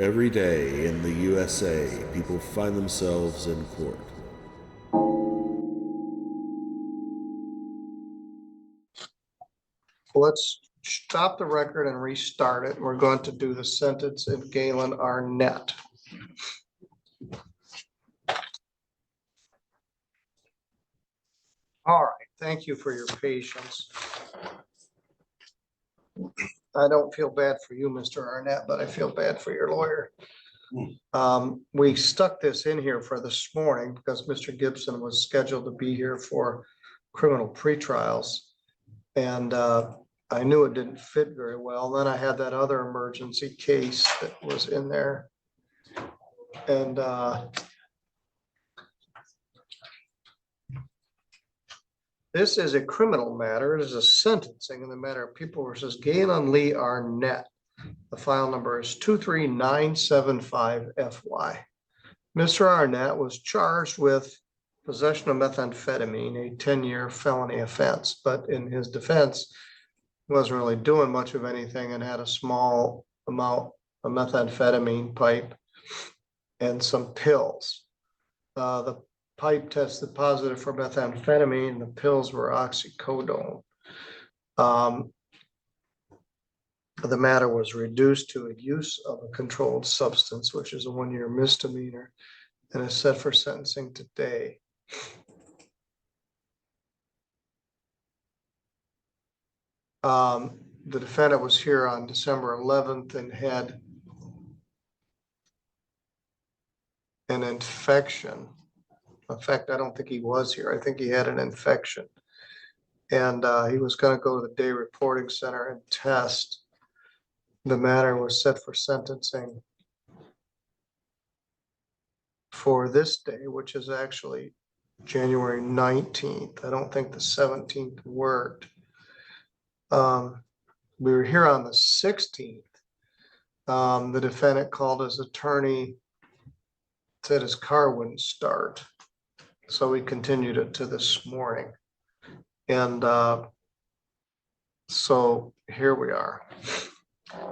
Every day in the USA, people find themselves in court. Let's stop the record and restart it. We're going to do the sentence in Galen Arnett. All right, thank you for your patience. I don't feel bad for you, Mr. Arnett, but I feel bad for your lawyer. We stuck this in here for this morning because Mr. Gibson was scheduled to be here for criminal pretrials. And I knew it didn't fit very well. Then I had that other emergency case that was in there. And this is a criminal matter. It is a sentencing in the matter of People versus Galen Lee Arnett. The file number is 23975FY. Mr. Arnett was charged with possession of methamphetamine, a 10-year felony offense, but in his defense, he wasn't really doing much of anything and had a small amount of methamphetamine pipe and some pills. The pipe tested positive for methamphetamine. The pills were oxycodone. The matter was reduced to a use of a controlled substance, which is a 1-year misdemeanor, and is set for sentencing today. The defendant was here on December 11th and had an infection. In fact, I don't think he was here. I think he had an infection. And he was going to go to the day reporting center and test. The matter was set for sentencing for this day, which is actually January 19th. I don't think the 17th worked. We were here on the 16th. The defendant called his attorney, said his car wouldn't start. So we continued it to this morning. And so here we are.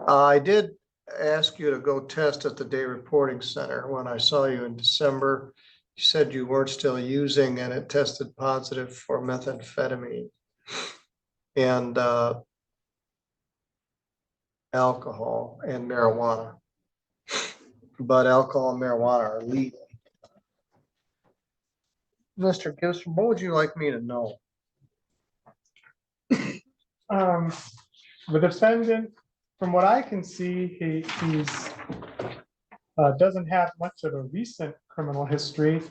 I did ask you to go test at the day reporting center when I saw you in December. You said you weren't still using and it tested positive for methamphetamine and alcohol and marijuana. But alcohol and marijuana are legal. Mr. Gibson, what would you like me to know? The defendant, from what I can see, he's doesn't have much of a recent criminal history.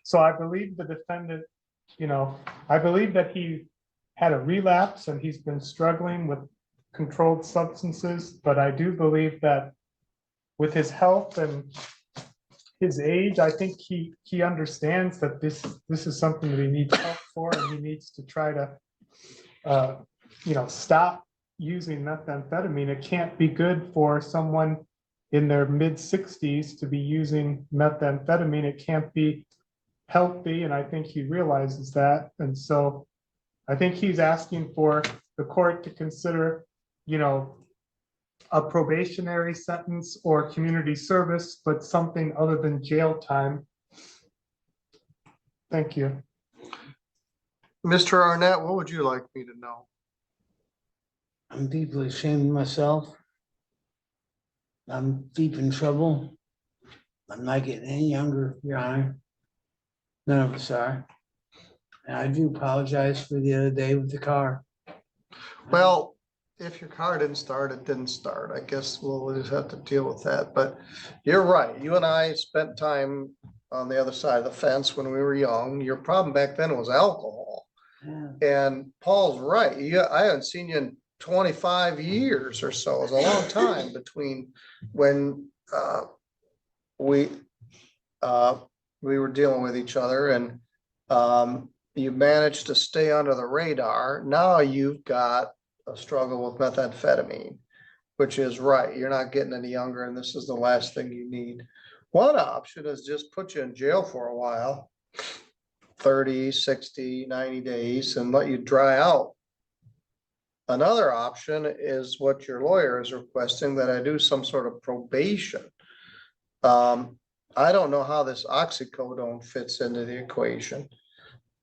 So I believe the defendant, I believe that he had a relapse and he's been struggling with controlled substances, but I do believe that with his health and his age, I think he understands that this is something that he needs help for, and he needs to try to stop using methamphetamine. It can't be good for someone in their mid-60s to be using methamphetamine. It can't be healthy, and I think he realizes that. And so I think he's asking for the court to consider, a probationary sentence or community service, but something other than jail time. Thank you. Mr. Arnett, what would you like me to know? I'm deeply ashamed of myself. I'm deep in trouble. I'm not getting any younger, Your Honor. None of us are. And I do apologize for the other day with the car. Well, if your car didn't start, it didn't start. I guess we'll just have to deal with that. But you're right. You and I spent time on the other side of the fence when we were young. Your problem back then was alcohol. Yeah. And Paul's right. I haven't seen you in 25 years or so. It was a long time between when we were dealing with each other, and you managed to stay under the radar. Now you've got a struggle with methamphetamine, which is right. You're not getting any younger, and this is the last thing you need. One option is just put you in jail for a while, 30, 60, 90 days, and let you dry out. Another option is what your lawyer is requesting, that I do some sort of probation. I don't know how this oxycodone fits into the equation.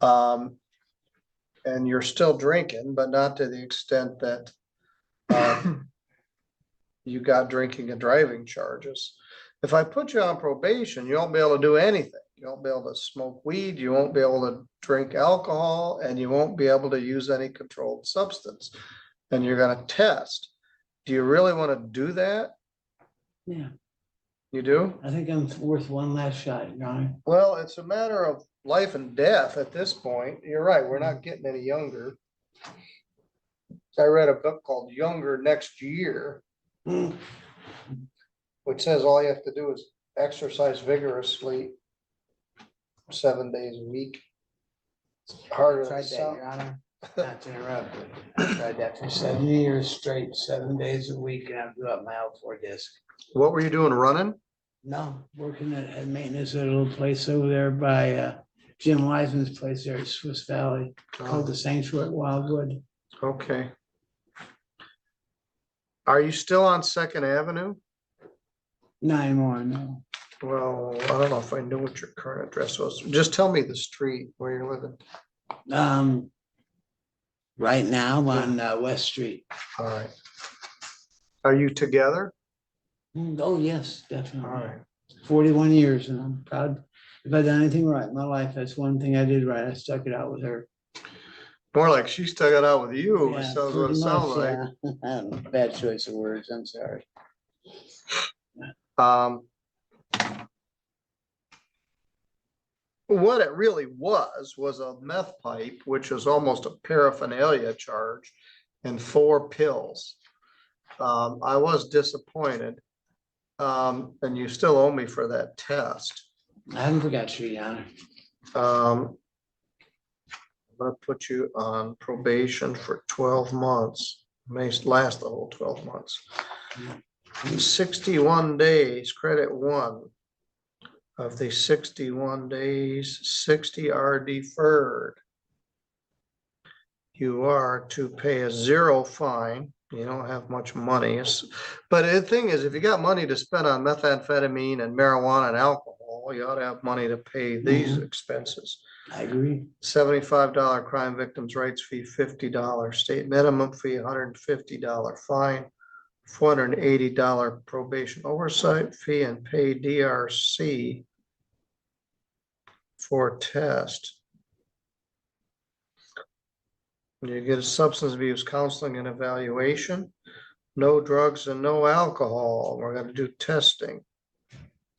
And you're still drinking, but not to the extent that you got drinking and driving charges. If I put you on probation, you won't be able to do anything. You won't be able to smoke weed, you won't be able to drink alcohol, and you won't be able to use any controlled substance. And you're gonna test. Do you really want to do that? Yeah, You do? I think I'm worth one last shot, Your Honor. Well, it's a matter of life and death at this point. You're right, we're not getting any younger. I read a book called Younger Next Year, Mm. which says all you have to do is exercise vigorously 7 days a week. It's harder than Tried it that, sounds. Your Honor. Not to interrupt, but I tried that for 7 years straight, 7 days a week, and I blew up my L4 disc. What were you doing, running? No, working at maintenance at a little place over there by Jim Wiseman's place there at Swiss Valley, called the Sanctuary at Wildwood. Okay. Are you still on Second Avenue? Not anymore, no. Well, I don't know if I knew what your current address was. Just tell me the street where you're living. Right now on West Street. All right. Are you together? Oh, yes, All definitely. right. 41 years, and I'm proud. If I've done anything right in my life, that's one thing I did right. I stuck it out with her. More like she stuck it out with you. Yeah, Sounds what it pretty sounds much, like. yeah. Bad choice of words, I'm sorry. What it really was a meth pipe, which was almost a paraphernalia charge, and 4 pills. I was disappointed. And you still owe me for that test. I haven't forgot you, Your Honor. I'm gonna put you on probation for 12 months. May last the whole 12 months. 61 days, credit 1. Of the 61 days, 60 are deferred. You are to pay a 0 fine. You don't have much money. But the thing is, if you got money to spend on methamphetamine and marijuana and alcohol, you ought to have money to pay these expenses. I agree. $75 crime victims' rights fee, $50 state minimum fee, $150 fine, $480 probation oversight fee, and pay DRC for test. You get a substance abuse counseling and evaluation, no drugs and no alcohol. We're gonna do testing.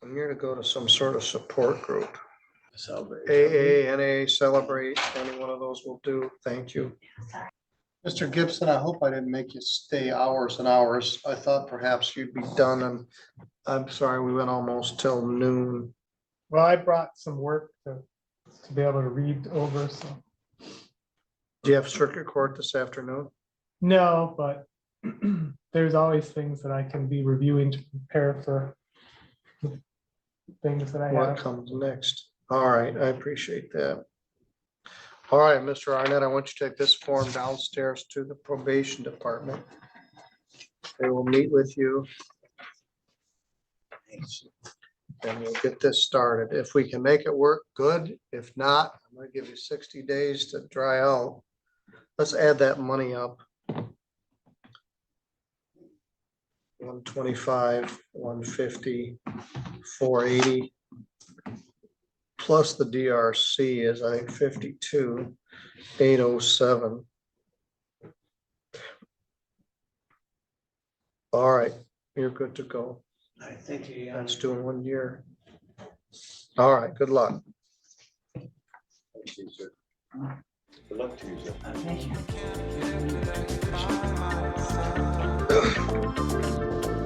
I'm here to go to some sort of support group. Celebrate. AA, NA, Celebrate, any one of those will do. Thank you. Mr. Gibson, I hope I didn't make you stay hours and hours. I thought perhaps you'd be done, and I'm sorry, we went almost till noon. Well, I brought some work to be able to read over, so. Do you have circuit court this afternoon? No, but there's always things that I can be reviewing to prepare for things that I What have. comes next? All right, I appreciate that. All right, Mr. Arnett, I want you to take this form downstairs to the probation department. They will meet with you. And we'll get this started. If we can make it work, good. If not, I'm gonna give you 60 days to dry out. Let's add that money up. 125, 150, 480. Plus the DRC is, I think, 52, 807. All right, you're good to go. I think you, Your Honor. That's doing 1 year. All right, good luck. Thank you, sir. Good luck to you, sir. Thank you.